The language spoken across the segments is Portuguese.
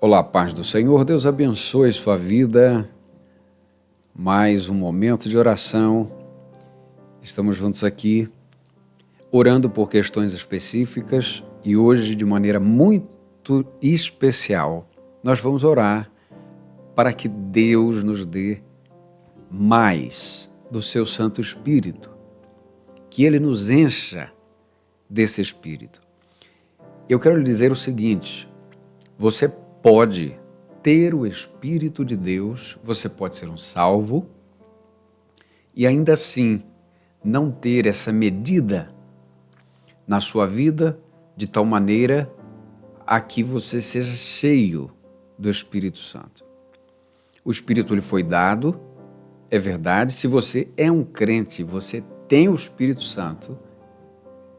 Olá, paz do Senhor, Deus abençoe sua vida. Mais um momento de oração. Estamos juntos aqui, orando por questões específicas e hoje, de maneira muito especial, nós vamos orar para que Deus nos dê mais do seu Santo Espírito, que Ele nos encha desse Espírito. Eu quero lhe dizer o seguinte: você pode ter o Espírito de Deus, você pode ser um salvo e ainda assim não ter essa medida na sua vida de tal maneira a que você seja cheio do Espírito Santo. O Espírito lhe foi dado, é verdade. Se você é um crente, você tem o Espírito Santo.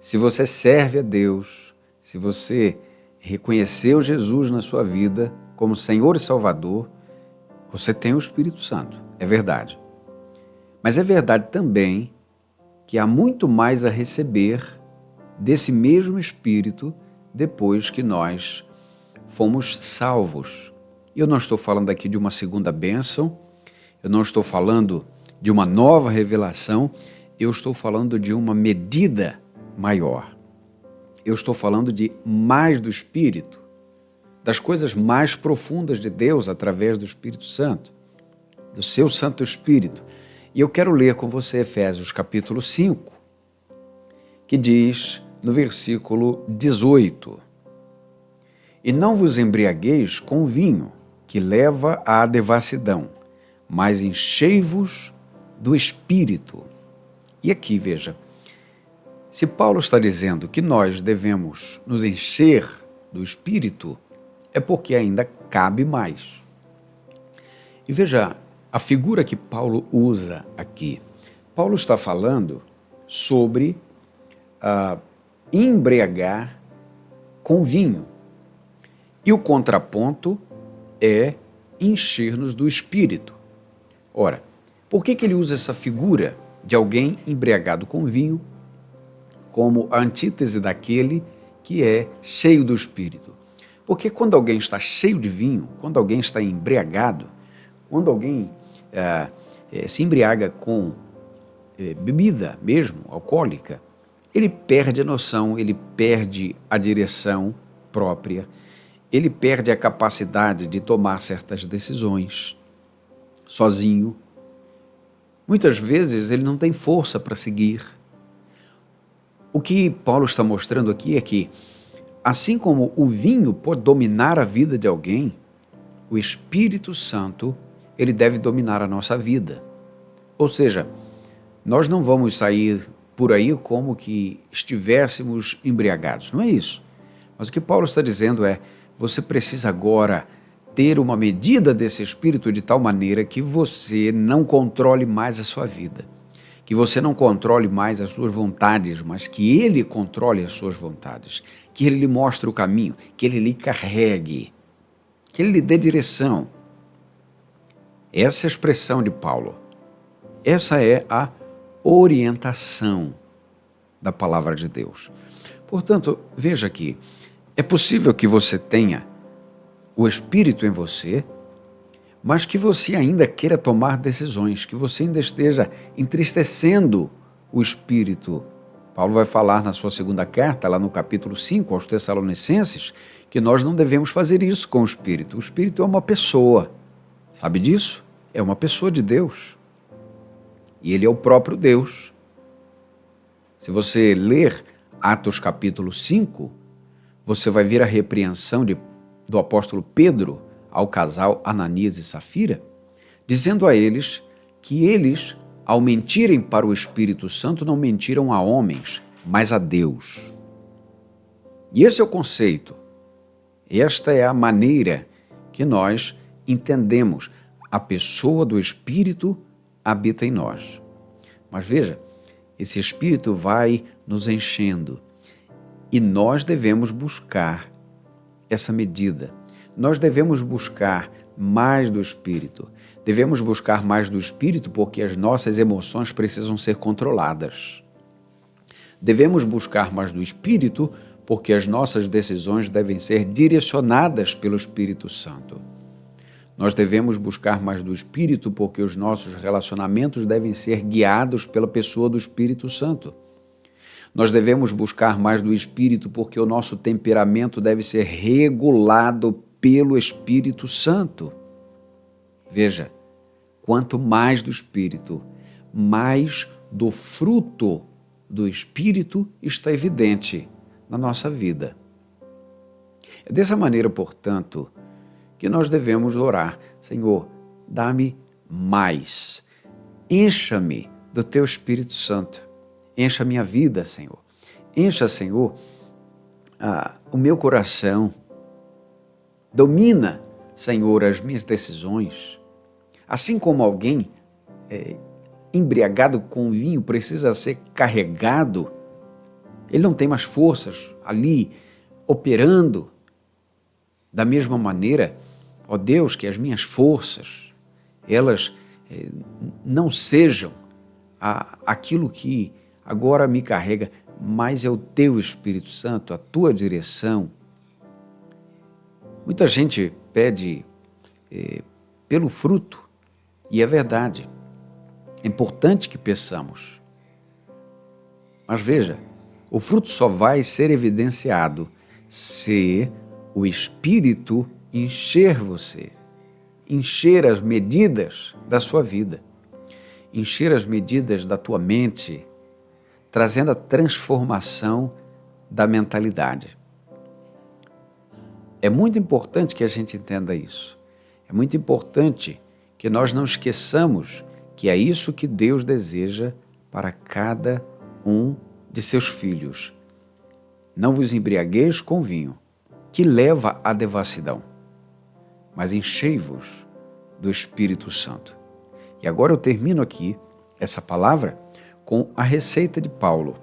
Se você serve a Deus, se você reconheceu Jesus na sua vida como Senhor e Salvador, você tem o Espírito Santo, é verdade. Mas é verdade também que há muito mais a receber desse mesmo Espírito depois que nós fomos salvos. E eu não estou falando aqui de uma segunda bênção, eu não estou falando de uma nova revelação, eu estou falando de uma medida maior. Eu estou falando de mais do Espírito, das coisas mais profundas de Deus através do Espírito Santo, do seu Santo Espírito. E eu quero ler com você Efésios capítulo 5, que diz no versículo 18: E não vos embriagueis com vinho, que leva à devassidão, mas enchei-vos do Espírito. E aqui, veja, se Paulo está dizendo que nós devemos nos encher do Espírito, é porque ainda cabe mais. E veja a figura que Paulo usa aqui. Paulo está falando sobre embriagar com vinho. E o contraponto é encher-nos do Espírito. Ora, por que ele usa essa figura de alguém embriagado com vinho como a antítese daquele que é cheio do Espírito? Porque quando alguém está cheio de vinho, quando alguém está embriagado, quando alguém se embriaga com bebida mesmo, alcoólica, ele perde a noção, ele perde a direção própria, ele perde a capacidade de tomar certas decisões sozinho. Muitas vezes ele não tem força para seguir. O que Paulo está mostrando aqui é que, assim como o vinho pode dominar a vida de alguém, o Espírito Santo, ele deve dominar a nossa vida. Ou seja, nós não vamos sair por aí como que estivéssemos embriagados, não é isso. Mas o que Paulo está dizendo é, você precisa agora ter uma medida desse Espírito de tal maneira que você não controle mais a sua vida, que você não controle mais as suas vontades, mas que Ele controle as suas vontades, que Ele lhe mostre o caminho, que Ele lhe carregue, que Ele lhe dê direção. Essa é a expressão de Paulo. Essa é a orientação da palavra de Deus. Portanto, veja aqui, é possível que você tenha o Espírito em você, mas que você ainda queira tomar decisões, que você ainda esteja entristecendo o Espírito. Paulo vai falar na sua segunda carta, lá no capítulo 5, aos Tessalonicenses, que nós não devemos fazer isso com o Espírito. O Espírito é uma pessoa, sabe disso? É uma pessoa de Deus. E ele é o próprio Deus. Se você ler Atos capítulo 5, você vai ver a repreensão do apóstolo Pedro ao casal Ananias e Safira, dizendo a eles que eles, ao mentirem para o Espírito Santo, não mentiram a homens, mas a Deus. E esse é o conceito. Esta é a maneira que nós entendemos. A pessoa do Espírito habita em nós. Mas veja, esse Espírito vai nos enchendo e nós devemos buscar essa medida. Nós devemos buscar mais do Espírito. Devemos buscar mais do Espírito porque as nossas emoções precisam ser controladas. Devemos buscar mais do Espírito porque as nossas decisões devem ser direcionadas pelo Espírito Santo. Nós devemos buscar mais do Espírito, porque os nossos relacionamentos devem ser guiados pela pessoa do Espírito Santo. Nós devemos buscar mais do Espírito, porque o nosso temperamento deve ser regulado pelo Espírito Santo. Veja, quanto mais do Espírito, mais do fruto do Espírito está evidente na nossa vida. É dessa maneira, portanto, que nós devemos orar. Senhor, dá-me mais. Encha-me do Teu Espírito Santo. Encha a minha vida, Senhor. Encha, Senhor, o meu coração. Domina, Senhor, as minhas decisões. Assim como alguém embriagado com vinho precisa ser carregado, ele não tem mais forças ali operando. Da mesma maneira, ó Deus, que as minhas forças, elas não sejam aquilo que agora me carrega, mas é o Teu Espírito Santo, a Tua direção. Muita gente pede pelo fruto, e é verdade. É importante que peçamos. Mas veja, o fruto só vai ser evidenciado se o Espírito encher você, encher as medidas da sua vida, encher as medidas da tua mente, trazendo a transformação da mentalidade. É muito importante que a gente entenda isso. É muito importante que nós não esqueçamos que é isso que Deus deseja para cada um de seus filhos. Não vos embriagueis com vinho, que leva à devassidão, mas enchei-vos do Espírito Santo. E agora eu termino aqui essa palavra com a receita de Paulo,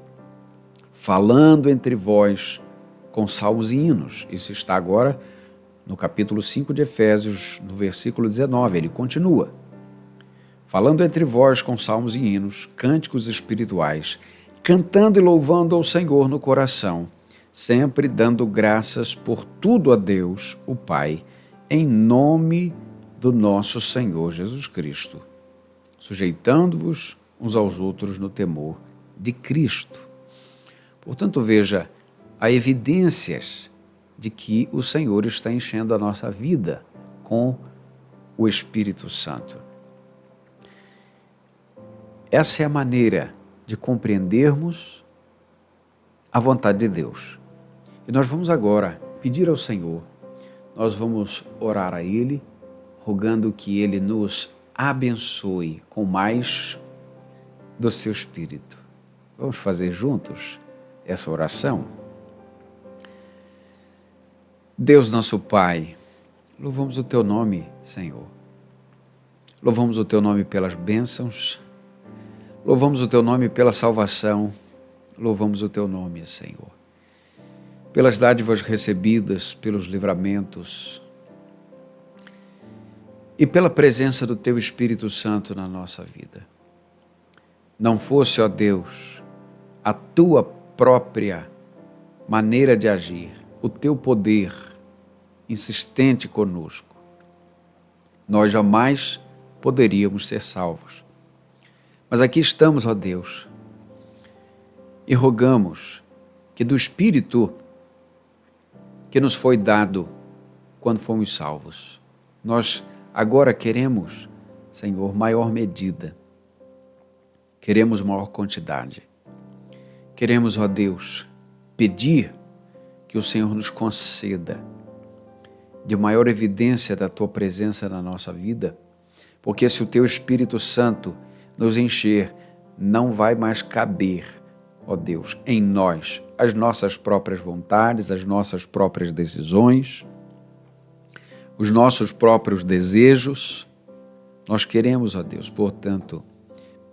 falando entre vós com salmos e hinos. Isso está agora no capítulo 5 de Efésios, no versículo 19. Ele continua: falando entre vós com salmos e hinos, cânticos espirituais, cantando e louvando ao Senhor no coração, sempre dando graças por tudo a Deus, o Pai, em nome do nosso Senhor Jesus Cristo, sujeitando-vos uns aos outros no temor de Cristo. Portanto, veja, há evidências de que o Senhor está enchendo a nossa vida com o Espírito Santo. Essa é a maneira de compreendermos a vontade de Deus. E nós vamos agora pedir ao Senhor, nós vamos orar a Ele, rogando que Ele nos abençoe com mais do seu Espírito. Vamos fazer juntos essa oração? Deus nosso Pai, louvamos o Teu nome, Senhor. Louvamos o Teu nome pelas bênçãos, louvamos o Teu nome pela salvação, louvamos o Teu nome, Senhor, pelas dádivas recebidas, pelos livramentos e pela presença do Teu Espírito Santo na nossa vida. Não fosse, ó Deus, a Tua própria maneira de agir, o Teu poder insistente conosco, nós jamais poderíamos ser salvos. Mas aqui estamos, ó Deus, e rogamos que do Espírito que nos foi dado quando fomos salvos, nós agora queremos, Senhor, maior medida, queremos maior quantidade. Queremos, ó Deus, pedir que o Senhor nos conceda de maior evidência da Tua presença na nossa vida, porque se o Teu Espírito Santo nos encher, não vai mais caber, ó Deus, em nós as nossas próprias vontades, as nossas próprias decisões, os nossos próprios desejos. Nós queremos, ó Deus, portanto,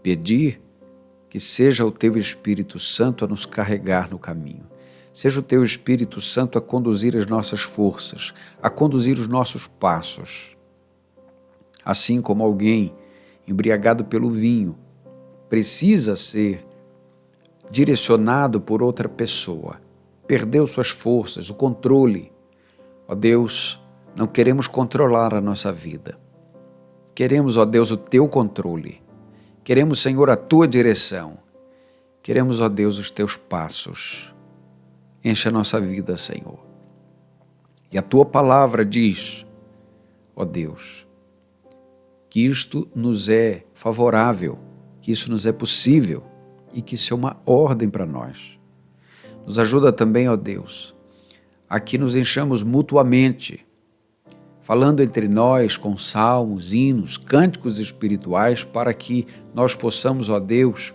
pedir que seja o Teu Espírito Santo a nos carregar no caminho. Seja o Teu Espírito Santo a conduzir as nossas forças, a conduzir os nossos passos. Assim como alguém embriagado pelo vinho precisa ser direcionado por outra pessoa, perdeu suas forças, o controle. Ó Deus, não queremos controlar a nossa vida. Queremos, ó Deus, o teu controle. Queremos, Senhor, a tua direção. Queremos, ó Deus, os teus passos. Enche a nossa vida, Senhor. E a tua palavra diz, ó Deus, que isto nos é favorável, que isso nos é possível e que isso é uma ordem para nós. Nos ajuda também, ó Deus, a que nos enchamos mutuamente, falando entre nós com salmos, hinos, cânticos espirituais, para que nós possamos, ó Deus,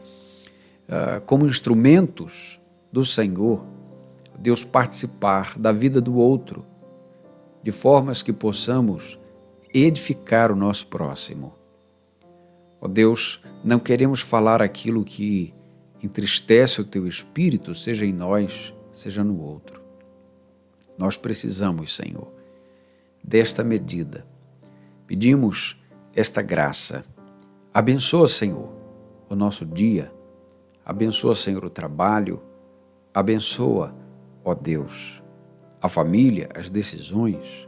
como instrumentos do Senhor, Deus, participar da vida do outro, de formas que possamos edificar o nosso próximo. Ó Deus, não queremos falar aquilo que entristece o teu espírito, seja em nós, seja no outro. Nós precisamos, Senhor, desta medida. Pedimos esta graça. Abençoa, Senhor, o nosso dia. Abençoa, Senhor, o trabalho. Abençoa, ó Deus, a família, as decisões.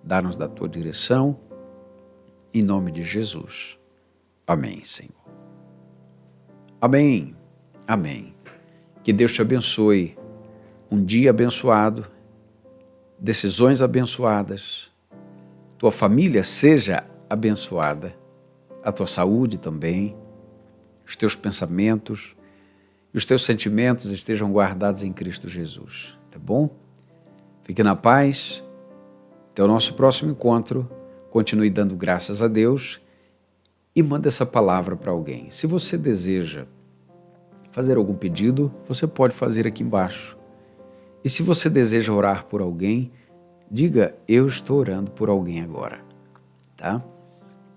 Dá-nos da tua direção. Em nome de Jesus. Amém, Senhor. Amém. Amém. Que Deus te abençoe. Um dia abençoado, decisões abençoadas, tua família seja abençoada, a tua saúde também, os teus pensamentos e os teus sentimentos estejam guardados em Cristo Jesus, tá bom? Fique na paz, até o nosso próximo encontro, continue dando graças a Deus e manda essa palavra para alguém. Se você deseja fazer algum pedido, você pode fazer aqui embaixo. E se você deseja orar por alguém, diga, eu estou orando por alguém agora, tá?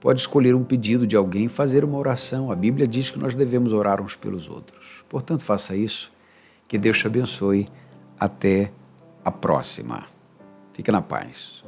Pode escolher um pedido de alguém e fazer uma oração. A Bíblia diz que nós devemos orar uns pelos outros. Portanto, faça isso. Que Deus te abençoe. Até a próxima. Fica na paz.